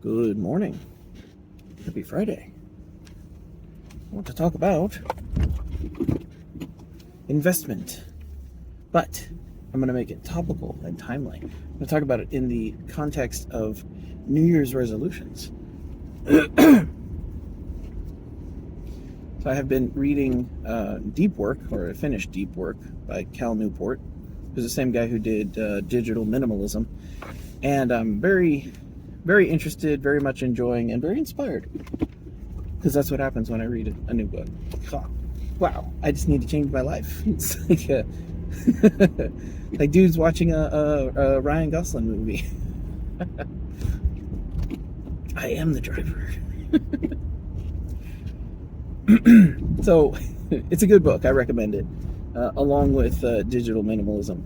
Good morning. Happy Friday. I want to talk about investment, but I'm going to make it topical and timely. I'm going to talk about it in the context of New Year's resolutions. So I have been reading Deep Work, or I finished Deep Work by Cal Newport, who's the same guy who did Digital Minimalism, and I'm very interested, very much enjoying, and very inspired, because that's what happens when I read a new book. Wow, I just need to change my life. It's like like dude's watching a Ryan Gosling movie. I am the driver. So it's a good book. I recommend it, along with Digital Minimalism.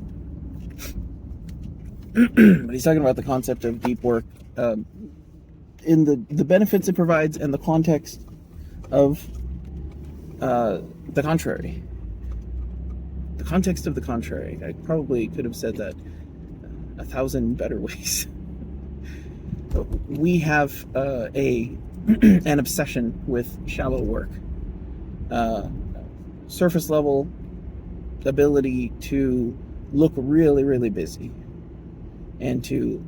But he's talking about the concept of deep work, in the benefits it provides and the context of the contrary. The context of the contrary. I probably could have said that 1,000 better ways. We have an obsession with shallow work. Surface level ability to look really, really busy and to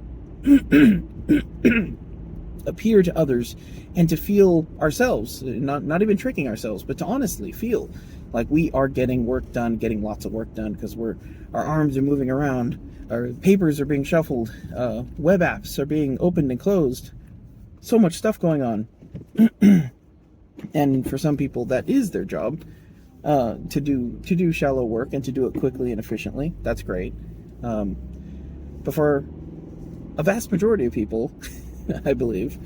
appear to others and to feel ourselves, not even tricking ourselves, but to honestly feel like we are getting work done, getting lots of work done, because our arms are moving around, our papers are being shuffled, web apps are being opened and closed, so much stuff going on. And for some people that is their job, to do shallow work and to do it quickly and efficiently. That's great. But for a vast majority of people, I believe,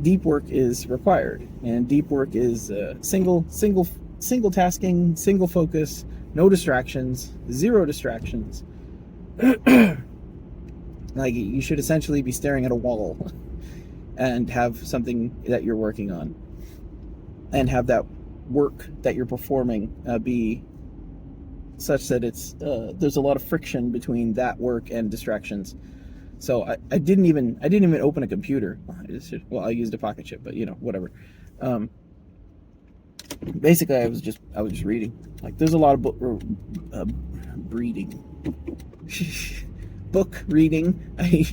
deep work is required, and deep work is single tasking, single focus, no distractions, zero distractions. Like, you should essentially be staring at a wall and have something that you're working on, and have that work that you're performing be such that it's there's a lot of friction between that work and distractions. So I didn't even open a computer. I used a pocket chip, but whatever. Basically, I was just reading. Like, there's a lot of book reading I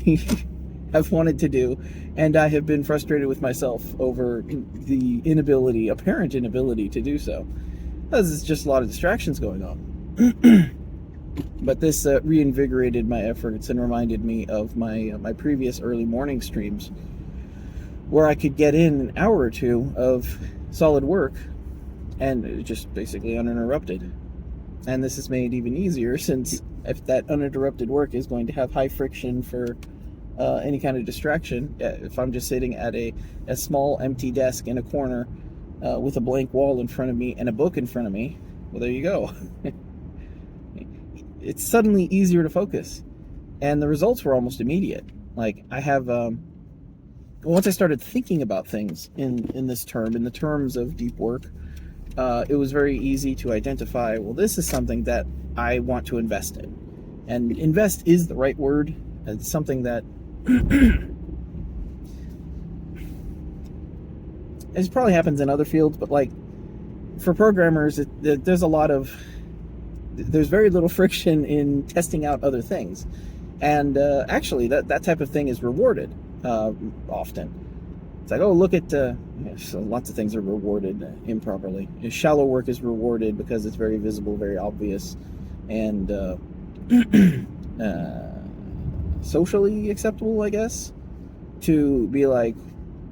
have wanted to do, and I have been frustrated with myself over the apparent inability to do so, because it's just a lot of distractions going on. But this reinvigorated my efforts and reminded me of my previous early morning streams, where I could get in an hour or two of solid work and just basically uninterrupted. And this is made even easier, since if that uninterrupted work is going to have high friction for any kind of distraction, if I'm just sitting at a small empty desk in a corner with a blank wall in front of me and a book in front of me, well, there you go. It's suddenly easier to focus, and the results were almost immediate. Like, I have once I started thinking about things in this term, in the terms of deep work, it was very easy to identify, well, this is something that I want to invest in. And invest is the right word. It's something that it probably happens in other fields, but like for programmers, there's very little friction in testing out other things, and actually that type of thing is rewarded often. It's like, oh, look at so lots of things are rewarded improperly. Shallow work is rewarded because it's very visible, very obvious, and socially acceptable, I guess, to be like,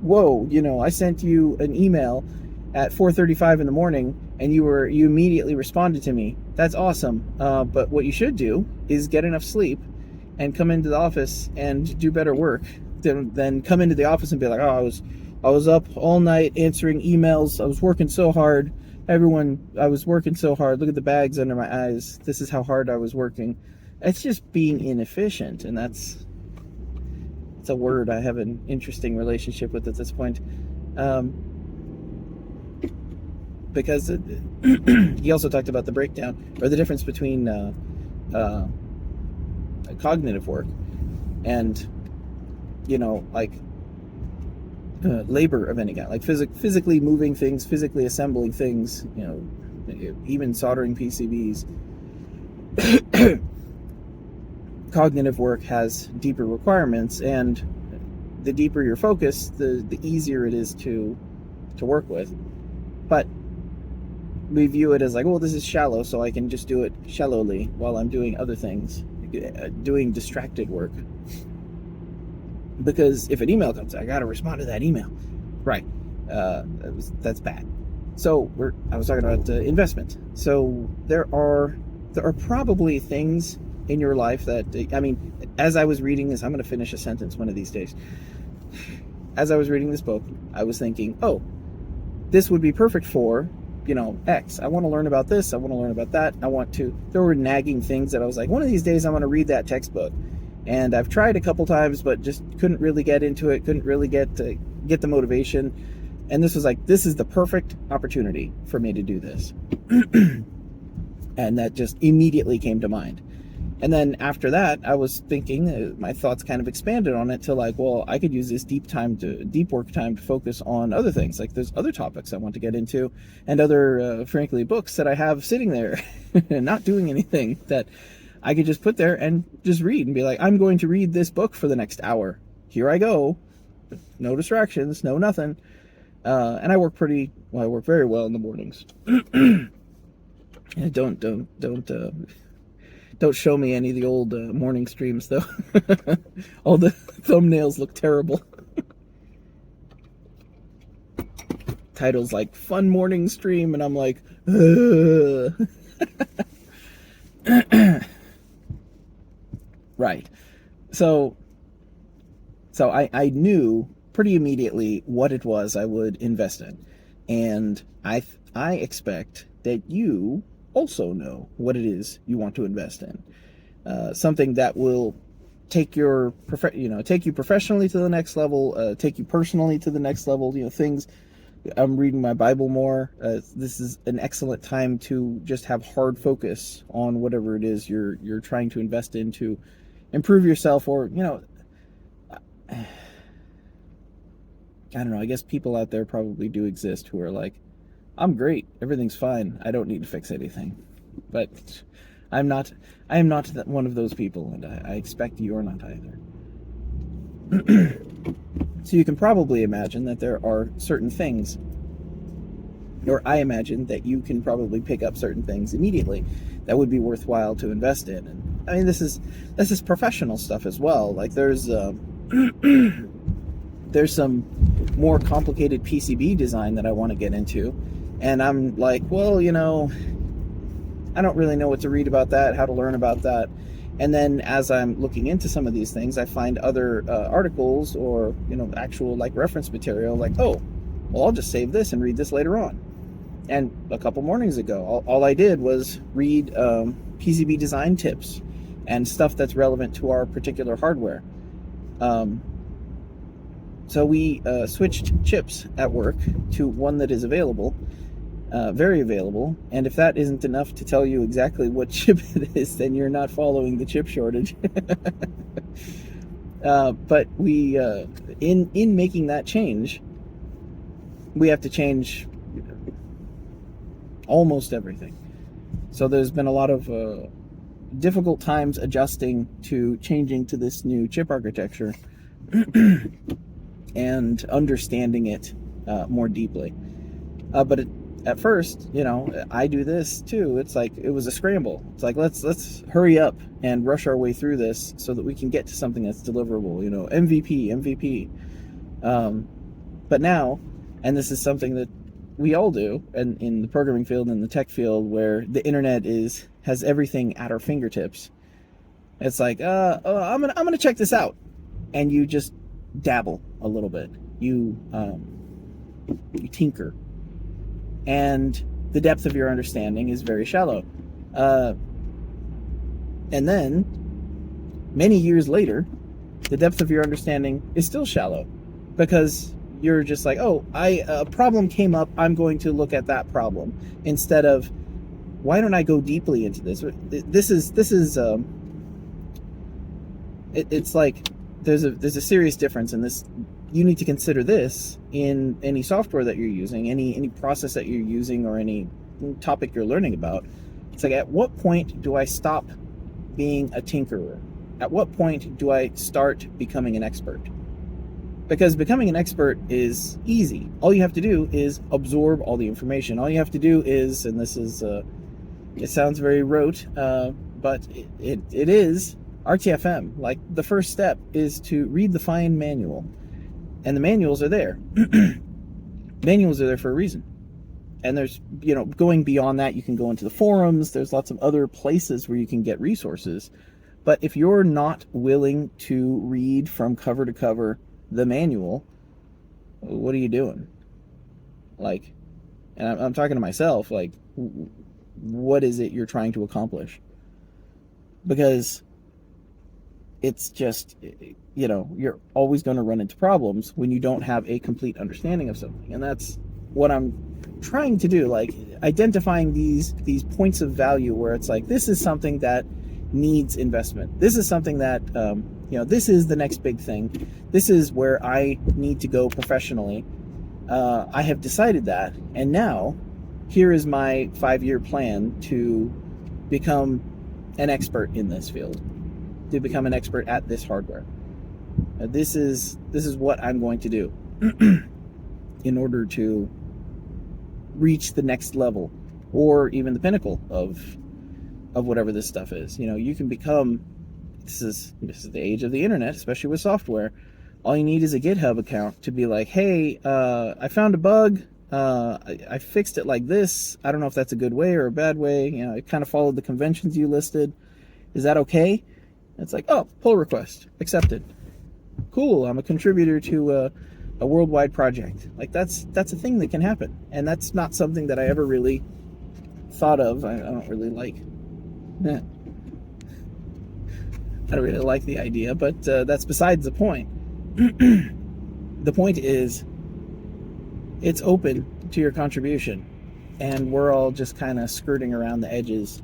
whoa, I sent you an email at 4:35 in the morning, and you immediately responded to me. That's awesome. But what you should do is get enough sleep and come into the office and do better work than come into the office and be like, oh, I was up all night answering emails. I was working so hard. I was working so hard. Look at the bags under my eyes. This is how hard I was working. It's just being inefficient, and it's a word I have an interesting relationship with at this point. Because he also talked about the breakdown, or the difference between cognitive work and, like labor of any kind, like physically moving things, physically assembling things, you know, even soldering PCBs. Cognitive work has deeper requirements, and the deeper your focus, the easier it is to work with. But we view it as like, well, this is shallow, so I can just do it shallowly while I'm doing other things, doing distracted work. Because if an email comes, I got to respond to that email. Right. That's bad. So I was talking about investment. So there are probably things in your life that, I mean, as I was reading this, I'm going to finish a sentence one of these days. As I was reading this book, I was thinking, oh, this would be perfect for, you know, X. I want to learn about this. I want to learn about that. There were nagging things that I was like, one of these days I'm going to read that textbook. And I've tried a couple times, but just couldn't really get into it, couldn't really get the motivation. And this was like, this is the perfect opportunity for me to do this. And that just immediately came to mind. And then after that, I was thinking, my thoughts kind of expanded on it to like, well, I could use this deep work time to focus on other things. Like there's other topics I want to get into, and other, frankly, books that I have sitting there not doing anything that I could just put there and just read and be like, I'm going to read this book for the next hour. Here I go. No distractions, no nothing. And I work very well in the mornings. Don't show me any of the old morning streams though. All the thumbnails look terrible. Titles like fun morning stream, and I'm like, right. So I knew pretty immediately what it was I would invest in. And I expect that you also know what it is you want to invest in. Something that will take you professionally to the next level, take you personally to the next level, you know, things. I'm reading my Bible more. This is an excellent time to just have hard focus on whatever it is you're trying to invest in to improve yourself, or, you know, I don't know, I guess people out there probably do exist who are like, I'm great, everything's fine, I don't need to fix anything. But I am not one of those people, and I expect you're not either. So you can probably imagine that there are certain things, or I imagine that you can probably pick up certain things immediately that would be worthwhile to invest in. And I mean, this is professional stuff as well. Like there's some more complicated PCB design that I want to get into, and I'm like, well, you know, I don't really know what to read about that, how to learn about that. And then as I'm looking into some of these things, I find other articles or, you know, actual like reference material, like, oh, well, I'll just save this and read this later on. And a couple mornings ago, all I did was read PCB design tips and stuff that's relevant to our particular hardware. So we switched chips at work to one that is available, very available. And if that isn't enough to tell you exactly what chip it is, then you're not following the chip shortage. But we, in making that change, we have to change almost everything. So there's been a lot of difficult times adjusting to changing to this new chip architecture and understanding it more deeply. But at first, you know, I do this too. It's like, it was a scramble. It's like, let's hurry up and rush our way through this so that we can get to something that's deliverable, you know, MVP. But now, and this is something that we all do, and in the programming field and the tech field, where the internet has everything at our fingertips. It's like, I'm gonna check this out, and you just dabble a little bit. You tinker, and the depth of your understanding is very shallow. And then, many years later, the depth of your understanding is still shallow, because you're just like, oh, a problem came up, I'm going to look at that problem, instead of, why don't I go deeply into this? It's like there's a serious difference in this. You need to consider this in any software that you're using, any process that you're using, or any topic you're learning about. It's like, at what point do I stop being a tinkerer? At what point do I start becoming an expert? Because becoming an expert is easy. All you have to do is absorb all the information. All you have to do is, and this is, it sounds very rote, but it is RTFM. Like, the first step is to read the fine manual. And the manuals are there. Manuals are there for a reason. And there's, going beyond that, you can go into the forums. There's lots of other places where you can get resources. But if you're not willing to read from cover to cover the manual, what are you doing? Like, and I'm talking to myself, like, what is it you're trying to accomplish? Because it's just, you're always going to run into problems when you don't have a complete understanding of something. And that's what I'm trying to do, like identifying these points of value where it's like, this is something that needs investment. This is something that, this is the next big thing. This is where I need to go professionally. I have decided that. And now here is my 5-year plan to become an expert in this field, to become an expert at this hardware. This is what I'm going to do in order to reach the next level, or even the pinnacle of whatever this stuff is. You can become, this is the age of the internet, especially with software. All you need is a GitHub account to be like, hey, I found a bug, I fixed it like this. I don't know if that's a good way or a bad way. It kind of followed the conventions you listed. Is that okay? It's like, oh, pull request accepted. Cool, I'm a contributor to a worldwide project. Like, that's a thing that can happen, and that's not something that I ever really thought of. I don't really like. I don't really like the idea, but that's besides the point. The point is, it's open to your contribution, and we're all just kind of skirting around the edges,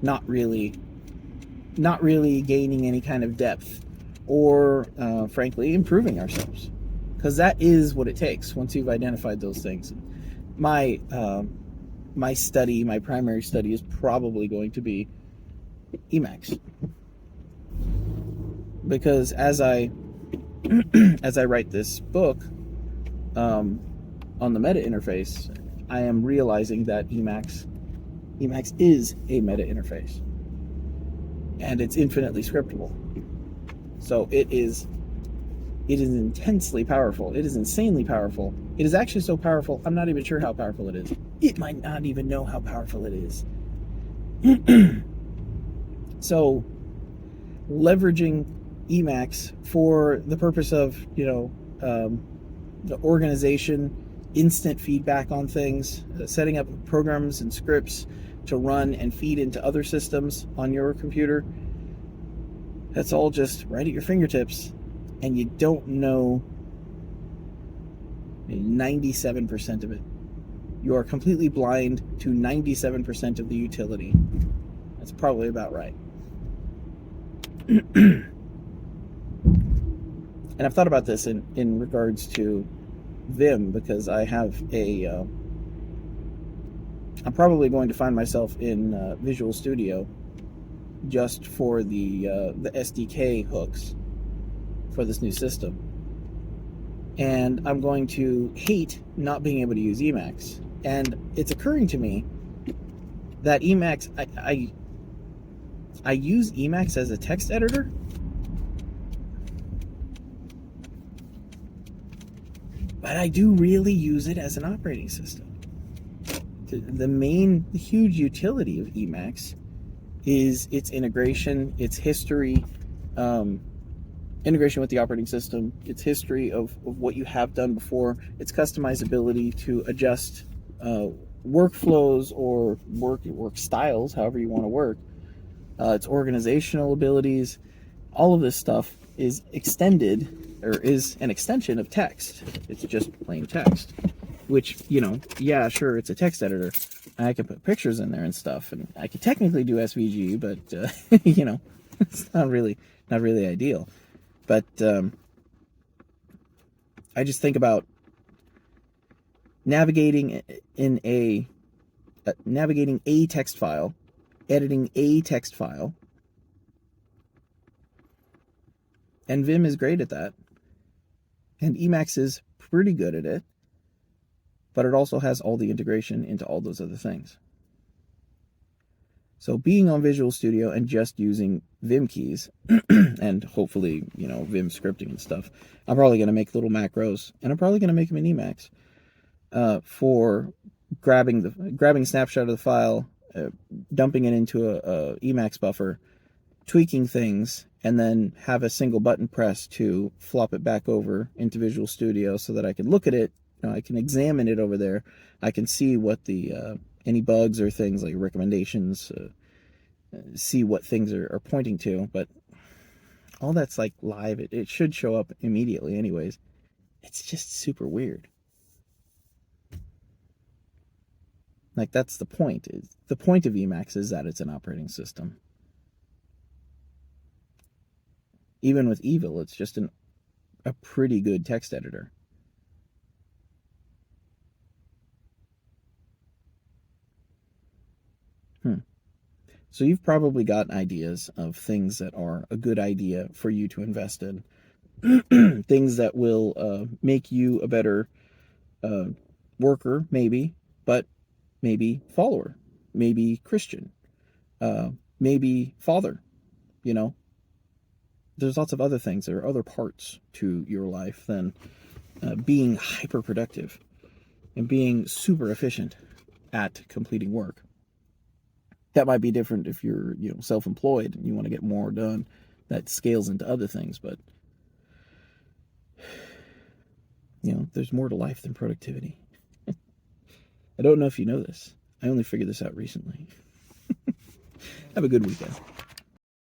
not really gaining any kind of depth, or frankly improving ourselves, because that is what it takes once you've identified those things. My primary study is probably going to be Emacs, because as I write this book on the meta interface, I am realizing that Emacs is a meta interface, and it's infinitely scriptable. So it is intensely powerful. It is insanely powerful. It is actually so powerful, I'm not even sure how powerful it is. It might not even know how powerful it is. So leveraging Emacs for the purpose of, the organization, instant feedback on things, setting up programs and scripts to run and feed into other systems on your computer, that's all just right at your fingertips, and you don't know 97% of it. You are completely blind to 97% of the utility. That's probably about right. And I've thought about this in regards to Vim, because I have I'm probably going to find myself in Visual Studio just for the SDK hooks for this new system. And I'm going to hate not being able to use Emacs. And it's occurring to me that Emacs, I use Emacs as a text editor, but I do really use it as an operating system. The huge utility of Emacs is its integration, its history, integration with the operating system, its history of what you have done before, its customizability to adjust workflows or work styles, however you want to work, its organizational abilities. All of this stuff is extended, or is an extension of text. It's just plain text, which, yeah, sure, it's a text editor. I can put pictures in there and stuff, and I could technically do SVG, but it's not really ideal. But I just think about navigating a text file, editing a text file, and Vim is great at that, and Emacs is pretty good at it, but it also has all the integration into all those other things. So being on Visual Studio and just using Vim keys and hopefully, Vim scripting and stuff, I'm probably going to make little macros, and I'm probably going to make them in Emacs for grabbing a snapshot of the file, dumping it into a Emacs buffer, tweaking things, and then have a single button press to flop it back over into Visual Studio so that I can look at it. I can examine it over there. I can see what the any bugs or things like recommendations, see what things are pointing to. But all that's like live. It should show up immediately anyways. It's just super weird. Like, that's the point. The point of Emacs is that it's an operating system. Even with Evil, it's just a pretty good text editor. So you've probably got ideas of things that are a good idea for you to invest in. Things that will make you a better worker, maybe, but maybe follower, maybe Christian, maybe father. There's lots of other things. There are other parts to your life than being hyper productive and being super efficient at completing work. That might be different if you're, self-employed and you want to get more done. That scales into other things, but there's more to life than productivity. I don't know if you know this. I only figured this out recently. Have a good weekend.